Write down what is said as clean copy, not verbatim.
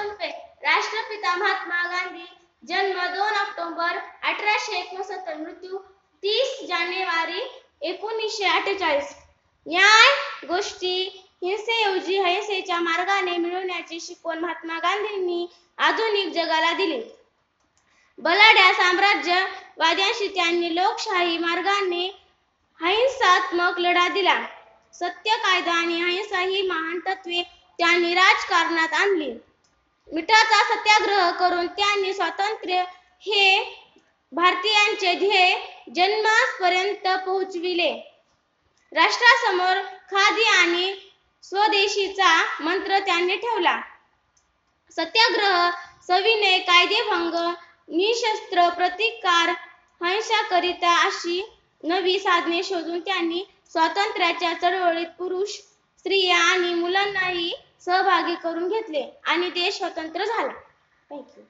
रुपये. राष्ट्रपिता महात्मा गांधी, जन्म 2 ऑक्टोबर 1869, मृत्यू 30 जानेवारी 1948. न्याय, गोष्टी, हिंसेऐवजी अहिंसेच्या मार्गाने मिळवण्याची शिकवण महात्मा गांधींनी आधुनिक जगाला दिली. बलाढ्य साम्राज्यवाद्यांशी त्यांनी लोकशाही मार्गाने अहिंसात्मक लढा दिला. सत्य, कायदा आणि अहिंसा ही महान तत्त्वे त्यांनी राजकारणात आणली. मिठाचा सत्याग्रह करून त्यांनी स्वातंत्र्य हे भारतीयांचे ध्येय जन्मापर्यंत पोहोचविले. राष्ट्रासमोर खादी आणि स्वदेशीचा मंत्र त्यांनी ठेवला. सत्याग्रह, सविनय, कायदेभंग, निशस्त्र प्रतिकार, अहिंसाकरिता अशी नवी साधने शोधून त्यांनी स्वातंत्र्याच्या चळवळीत पुरुष, स्त्रिया आणि मुलांनाही सहभागी करून घेतले आणि देश स्वतंत्र झाला. थँक्यू.